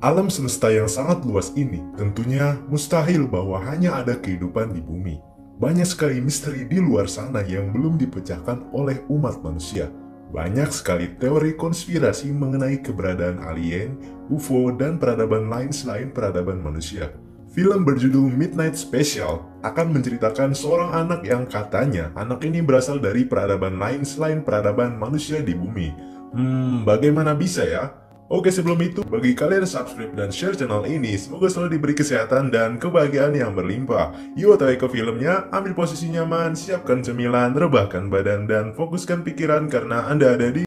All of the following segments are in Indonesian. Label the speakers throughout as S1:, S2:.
S1: Alam semesta yang sangat luas ini tentunya mustahil bahwa hanya ada kehidupan di bumi. Banyak sekali misteri di luar sana yang belum dipecahkan oleh umat manusia. Banyak sekali teori konspirasi mengenai keberadaan alien, UFO, dan peradaban lain selain peradaban manusia. Film berjudul Midnight Special akan menceritakan seorang anak yang katanya anak ini berasal dari peradaban lain selain peradaban manusia di bumi. Bagaimana bisa ya? Oke, sebelum itu, bagi kalian subscribe dan share channel ini, semoga selalu diberi kesehatan dan kebahagiaan yang berlimpah. Yuk otw ke filmnya, ambil posisi nyaman, siapkan cemilan, rebahkan badan, dan fokuskan pikiran karena Anda ada di...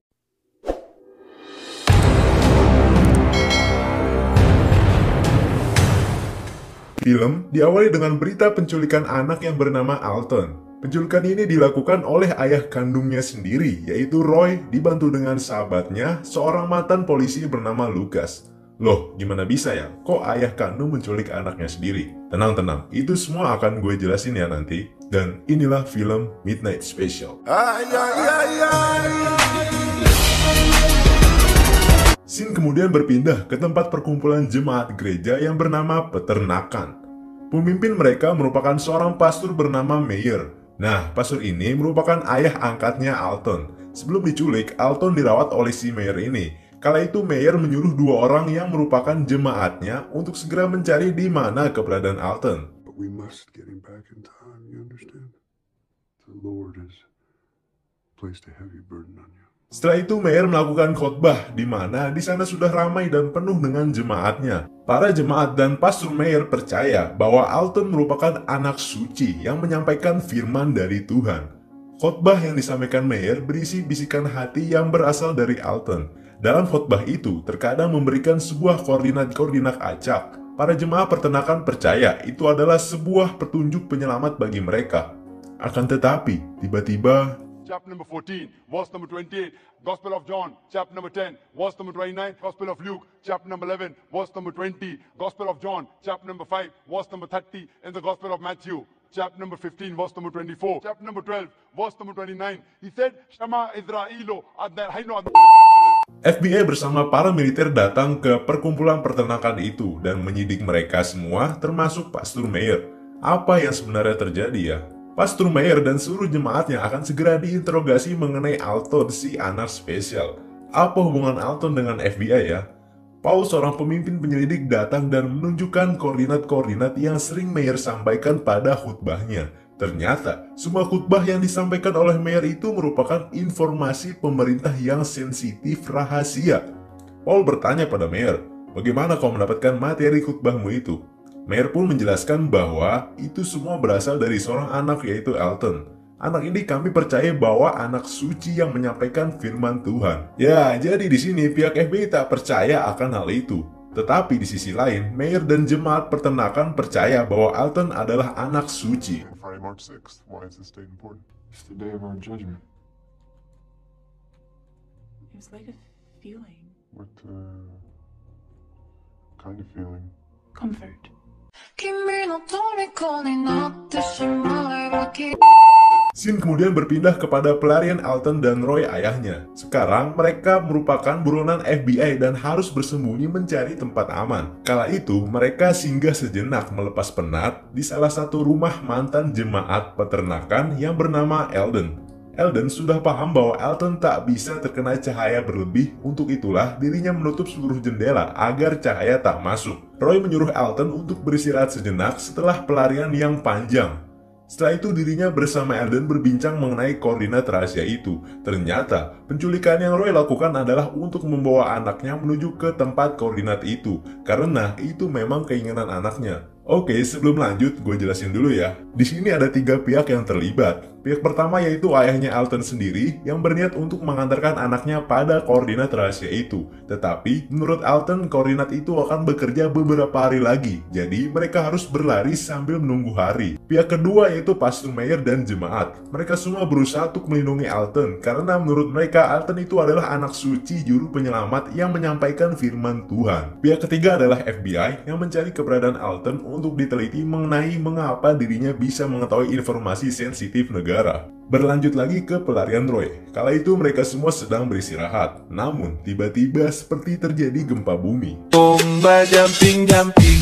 S1: Film diawali dengan berita penculikan anak yang bernama Alton. Penculikan ini dilakukan oleh ayah kandungnya sendiri, yaitu Roy, dibantu dengan sahabatnya, seorang mantan polisi bernama Lucas. Loh, gimana bisa ya? Kok ayah kandung menculik anaknya sendiri? Tenang, itu semua akan gue jelasin ya nanti. Dan inilah film Midnight Special. Scene kemudian berpindah ke tempat perkumpulan jemaat gereja yang bernama Peternakan. Pemimpin mereka merupakan seorang pastor bernama Meyer. Nah, pastor ini merupakan ayah angkatnya Alton. Sebelum diculik, Alton dirawat oleh si Meyer ini. Kala itu Meyer menyuruh dua orang yang merupakan jemaatnya untuk segera mencari di mana keberadaan Alton.
S2: We must get him back in time, you understand? The Lord has placed a heavy burden on you.
S1: Setelah itu Meyer melakukan khotbah di mana di sana sudah ramai dan penuh dengan jemaatnya. Para jemaat dan pastor Meyer percaya bahwa Alton merupakan anak suci yang menyampaikan firman dari Tuhan. Khotbah yang disampaikan Meyer berisi bisikan hati yang berasal dari Alton. Dalam khotbah itu terkadang memberikan sebuah koordinat-koordinat acak. Para jemaat peternakan percaya itu adalah sebuah petunjuk penyelamat bagi mereka. Akan tetapi, tiba-tiba
S3: chapter number 14, verse number 28, Gospel of John, chapter number 10, verse number 29, Gospel of Luke, chapter number 11, verse number 20, Gospel of John, chapter number 5, verse number 30, and the Gospel of Matthew, chapter number 15, verse number 24, chapter number 12, verse number 29. He said, Shema Israelo,
S1: FBI bersama para militer datang ke perkumpulan peternakan itu dan menyidik mereka semua, termasuk Pastor Meyer. Apa yang sebenarnya terjadi ya? Pastor Meyer dan seluruh jemaatnya akan segera diinterogasi mengenai Alton, si anak spesial. Apa hubungan Alton dengan FBI ya? Paul, seorang pemimpin penyelidik, datang dan menunjukkan koordinat-koordinat yang sering Meyer sampaikan pada khutbahnya. Ternyata, semua khutbah yang disampaikan oleh Meyer itu merupakan informasi pemerintah yang sensitif rahasia. Paul bertanya pada Meyer, bagaimana kau mendapatkan materi khutbahmu itu? Meyer pun menjelaskan bahwa itu semua berasal dari seorang anak, yaitu Alton. Anak ini kami percaya bahwa anak suci yang menyampaikan firman Tuhan. Ya, jadi di sini pihak FBI tak percaya akan hal itu. Tetapi di sisi lain, Meyer dan jemaat peternakan percaya bahwa Alton adalah anak suci.
S2: Friday, March 6th. Why is this date important? It's the day of our judgment.
S4: It was like a feeling.
S2: What kind of feeling?
S4: Comfort.
S1: Scene kemudian berpindah kepada pelarian Alton dan Roy ayahnya. Sekarang mereka merupakan buronan FBI dan harus bersembunyi mencari tempat aman. Kala itu mereka singgah sejenak melepas penat di salah satu rumah mantan jemaat peternakan yang bernama Eldon. Eldon sudah paham bahwa Alton tak bisa terkena cahaya berlebih, untuk itulah dirinya menutup seluruh jendela agar cahaya tak masuk. Roy menyuruh Alton untuk beristirahat sejenak setelah pelarian yang panjang. Setelah itu dirinya bersama Eldon berbincang mengenai koordinat rahasia itu. Ternyata penculikan yang Roy lakukan adalah untuk membawa anaknya menuju ke tempat koordinat itu, karena itu memang keinginan anaknya. Oke, sebelum lanjut, gue jelasin dulu ya. Di sini ada 3 pihak yang terlibat. Pihak pertama yaitu ayahnya Alton sendiri yang berniat untuk mengantarkan anaknya pada koordinat rahasia itu. Tetapi, menurut Alton, koordinat itu akan bekerja beberapa hari lagi. Jadi, mereka harus berlari sambil menunggu hari. Pihak kedua yaitu Pastor Meyer dan jemaat. Mereka semua berusaha untuk melindungi Alton, karena menurut mereka Alton itu adalah anak suci juru penyelamat yang menyampaikan firman Tuhan. Pihak ketiga adalah FBI yang mencari keberadaan Alton untuk diteliti mengenai mengapa dirinya bisa mengetahui informasi sensitif negara. Berlanjut lagi ke pelarian Roy. Kala itu mereka semua sedang beristirahat. Namun tiba-tiba seperti terjadi gempa bumi.
S5: Zumba jumping jumping.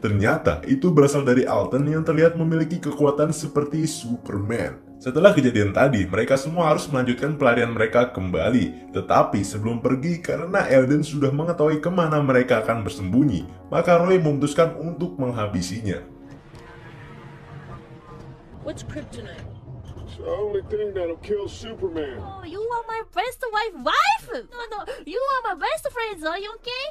S1: Ternyata itu berasal dari Alton yang terlihat memiliki kekuatan seperti Superman. Setelah kejadian tadi, mereka semua harus melanjutkan pelarian mereka kembali. Tetapi sebelum pergi, karena Elden sudah mengetahui kemana mereka akan bersembunyi, maka Roy memutuskan untuk menghabisinya.
S6: What's kryptonite?
S2: It's the only thing that'll kill Superman.
S6: Oh, you are my best wife? No, you are my best friends, are you okay?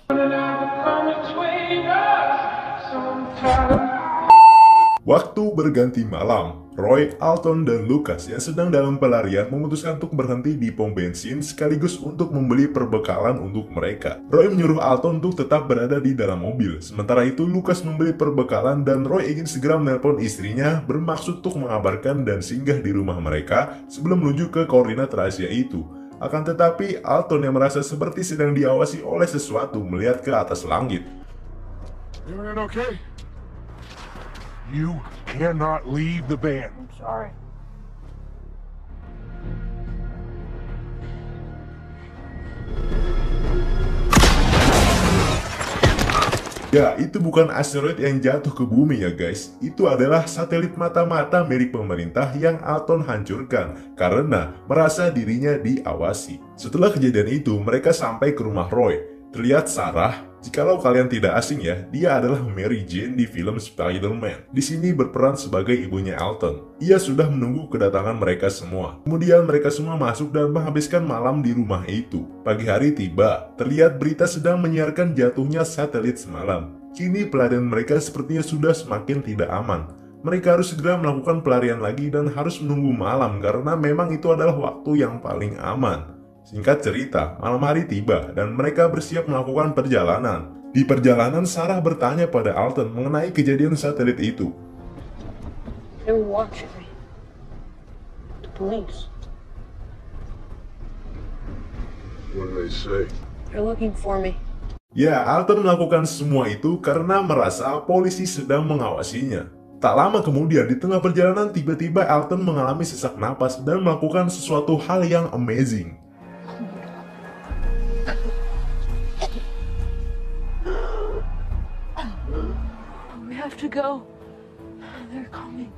S1: Waktu berganti malam, Roy, Alton, dan Lucas yang sedang dalam pelarian memutuskan untuk berhenti di pom bensin sekaligus untuk membeli perbekalan untuk mereka. Roy menyuruh Alton untuk tetap berada di dalam mobil. Sementara itu, Lucas membeli perbekalan dan Roy ingin segera menelpon istrinya bermaksud untuk mengabarkan dan singgah di rumah mereka sebelum menuju ke koordinat rahasia itu. Akan tetapi, Alton yang merasa seperti sedang diawasi oleh sesuatu melihat ke atas langit.
S2: Everything okay? You cannot leave the van.
S4: I'm sorry.
S1: Ya, itu bukan asteroid yang jatuh ke bumi ya guys. Itu adalah satelit mata-mata milik pemerintah yang Alton hancurkan karena merasa dirinya diawasi. Setelah kejadian itu, mereka sampai ke rumah Roy. Terlihat Sarah, jikalau kalian tidak asing ya, dia adalah Mary Jane di film Spider-Man. Di sini berperan sebagai ibunya Alton. Ia sudah menunggu kedatangan mereka semua. Kemudian mereka semua masuk dan menghabiskan malam di rumah itu. Pagi hari tiba, terlihat berita sedang menyiarkan jatuhnya satelit semalam. Kini pelarian mereka sepertinya sudah semakin tidak aman. Mereka harus segera melakukan pelarian lagi dan harus menunggu malam karena memang itu adalah waktu yang paling aman. Singkat cerita, malam hari tiba dan mereka bersiap melakukan perjalanan. Di perjalanan, Sarah bertanya pada Alton mengenai kejadian satelit itu.
S6: They were watching me. The police.
S2: What do they say?
S6: They're looking for me.
S1: Ya, Alton melakukan semua itu karena merasa polisi sedang mengawasinya. Tak lama kemudian, di tengah perjalanan tiba-tiba Alton mengalami sesak napas dan melakukan sesuatu hal yang amazing.
S6: We have to go. They're coming.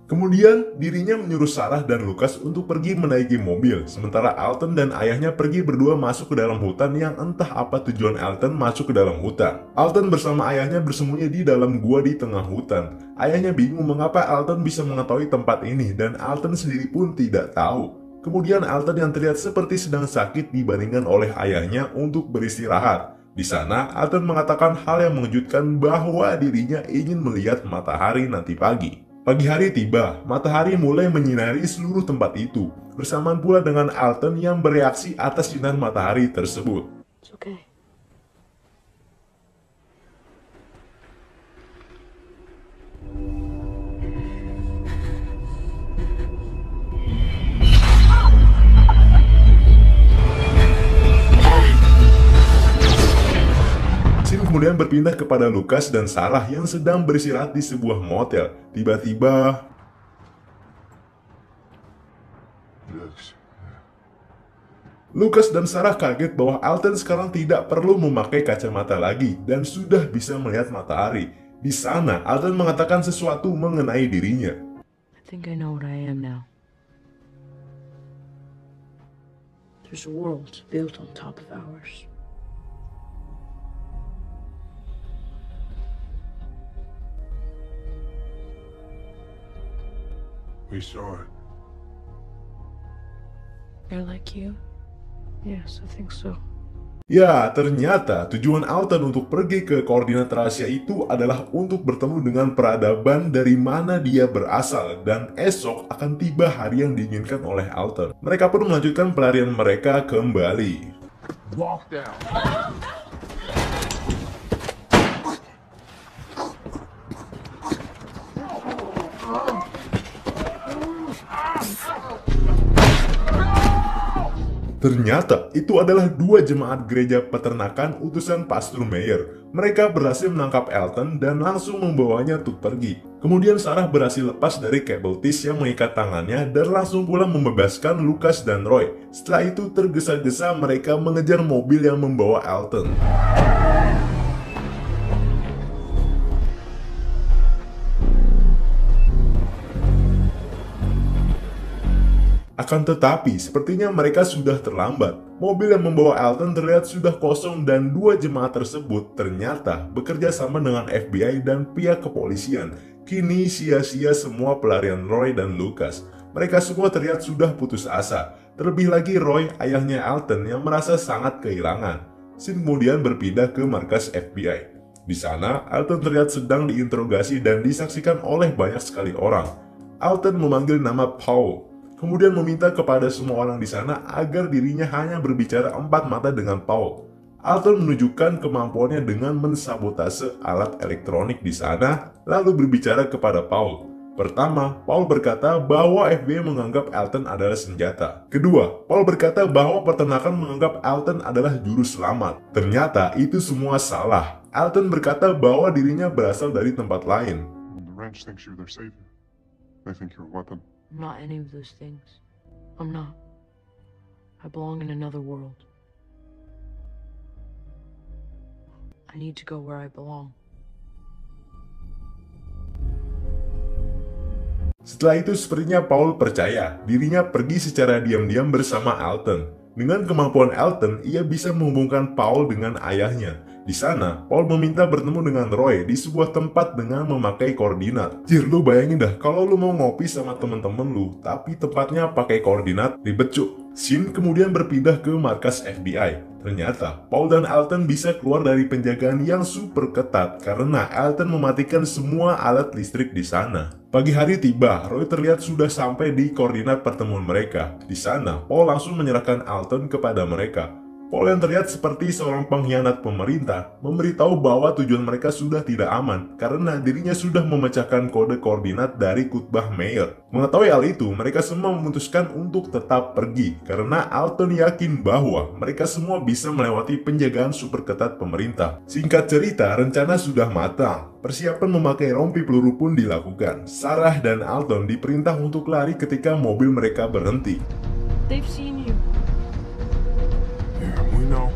S1: Kemudian, dirinya menyuruh Sarah dan Lucas untuk pergi menaiki mobil, sementara Alton dan ayahnya pergi berdua masuk ke dalam hutan yang entah apa tujuan Alton masuk ke dalam hutan. Alton bersama ayahnya bersembunyi di dalam gua di tengah hutan. Ayahnya bingung mengapa Alton bisa mengetahui tempat ini dan Alton sendiri pun tidak tahu. Kemudian Alton yang terlihat seperti sedang sakit dibandingkan oleh ayahnya untuk beristirahat. Di sana, Alton mengatakan hal yang mengejutkan bahwa dirinya ingin melihat matahari nanti pagi. Pagi hari tiba, matahari mulai menyinari seluruh tempat itu, bersamaan pula dengan Alton yang bereaksi atas sinar matahari tersebut.
S6: It's okay.
S1: Scene kemudian berpindah kepada Lucas dan Sarah yang sedang beristirahat di sebuah motel. Tiba-tiba, Lucas dan Sarah kaget bahwa Alton sekarang tidak perlu memakai kacamata lagi dan sudah bisa melihat matahari. Di sana, Alton mengatakan sesuatu mengenai dirinya.
S6: I think I know what I am now. There's a world built on top of ours.
S2: We saw it.
S6: They're like you? Yes, I think so.
S1: Ya, ternyata tujuan Alton untuk pergi ke koordinat rahasia itu adalah untuk bertemu dengan peradaban dari mana dia berasal dan esok akan tiba hari yang diinginkan oleh Alton. Mereka pun melanjutkan pelarian mereka kembali.
S2: Walk down.
S1: Ternyata itu adalah dua jemaat gereja peternakan utusan Pastor Meyer. Mereka berhasil menangkap Elton dan langsung membawanya untuk pergi. Kemudian Sarah berhasil lepas dari kabel tis yang mengikat tangannya dan langsung pula membebaskan Lucas dan Roy. Setelah itu tergesa-gesa mereka mengejar mobil yang membawa Elton. Akan tetapi, sepertinya mereka sudah terlambat. Mobil yang membawa Elton terlihat sudah kosong dan dua jemaat tersebut ternyata bekerja sama dengan FBI dan pihak kepolisian. Kini sia-sia semua pelarian Roy dan Lucas. Mereka semua terlihat sudah putus asa. Terlebih lagi Roy, ayahnya Elton yang merasa sangat kehilangan. Scene kemudian berpindah ke markas FBI. Di sana, Elton terlihat sedang diinterogasi dan disaksikan oleh banyak sekali orang. Elton memanggil nama Paul. Kemudian meminta kepada semua orang di sana agar dirinya hanya berbicara empat mata dengan Paul. Elton menunjukkan kemampuannya dengan mensabotase alat elektronik di sana, lalu berbicara kepada Paul. Pertama, Paul berkata bahwa FBI menganggap Elton adalah senjata. Kedua, Paul berkata bahwa peternakan menganggap Elton adalah juru selamat. Ternyata itu semua salah. Elton berkata bahwa dirinya berasal dari tempat lain.
S2: The ranch thinks you're their savior. They think you're a weapon.
S7: I'm not any of those things. I'm not. I belong in another world. I need to go where I belong.
S1: Setelah itu sepertinya Paul percaya dirinya pergi secara diam-diam bersama Elton. Dengan kemampuan Elton, ia bisa menghubungkan Paul dengan ayahnya. Di sana, Paul meminta bertemu dengan Roy di sebuah tempat dengan memakai koordinat. Jir, lu bayangin dah kalau lu mau ngopi sama temen-temen lu, tapi tempatnya pakai koordinat, ribet cuk. Scene kemudian berpindah ke markas FBI. Ternyata, Paul dan Elton bisa keluar dari penjagaan yang super ketat karena Elton mematikan semua alat listrik di sana. Pagi hari tiba, Roy terlihat sudah sampai di koordinat pertemuan mereka. Di sana, Paul langsung menyerahkan Elton kepada mereka. Paul yang terlihat seperti seorang pengkhianat pemerintah memberitahu bahwa tujuan mereka sudah tidak aman karena dirinya sudah memecahkan kode koordinat dari khutbah Meyer. Mengetahui hal itu, mereka semua memutuskan untuk tetap pergi karena Elton yakin bahwa mereka semua bisa melewati penjagaan super ketat pemerintah. Singkat cerita, rencana sudah matang. Persiapan memakai rompi peluru pun dilakukan. Sarah dan Elton diperintah untuk lari ketika mobil mereka berhenti.
S7: They've seen you.
S2: Yeah, we know.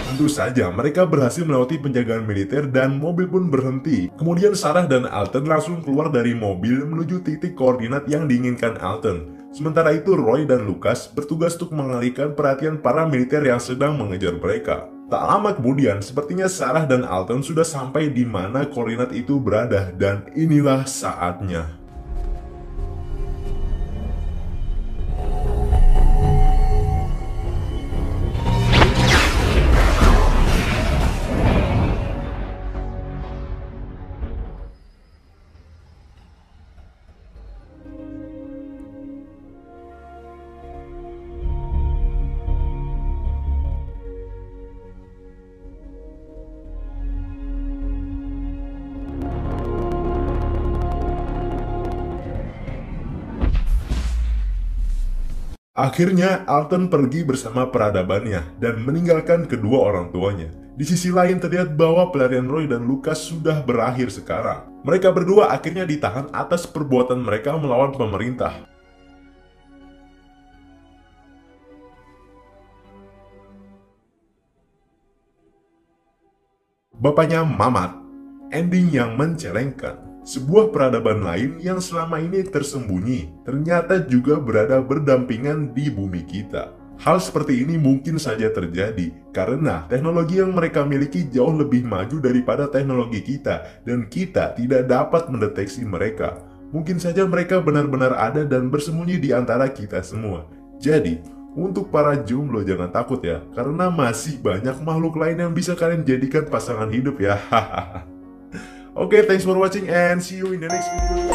S1: Tentu saja mereka berhasil melewati penjagaan militer dan mobil pun berhenti. Kemudian Sarah dan Elton langsung keluar dari mobil menuju titik koordinat yang diinginkan Elton. Sementara itu Roy dan Lucas bertugas untuk mengalihkan perhatian para militer yang sedang mengejar mereka. Tak lama kemudian, sepertinya Sarah dan Elton sudah sampai di mana koordinat itu berada dan inilah saatnya. Akhirnya, Elton pergi bersama peradabannya dan meninggalkan kedua orang tuanya. Di sisi lain terlihat bahwa pelarian Roy dan Lucas sudah berakhir sekarang. Mereka berdua akhirnya ditahan atas perbuatan mereka melawan pemerintah. Bapaknya Mamat, ending yang mencelengkan. Sebuah peradaban lain yang selama ini tersembunyi ternyata juga berada berdampingan di bumi kita. Hal seperti ini mungkin saja terjadi karena teknologi yang mereka miliki jauh lebih maju daripada teknologi kita dan kita tidak dapat mendeteksi mereka. Mungkin saja mereka benar-benar ada dan bersembunyi di antara kita semua. Jadi, untuk para jomblo jangan takut ya, karena masih banyak makhluk lain yang bisa kalian jadikan pasangan hidup ya. Hahaha. Okay, thanks for watching and see you in the next video.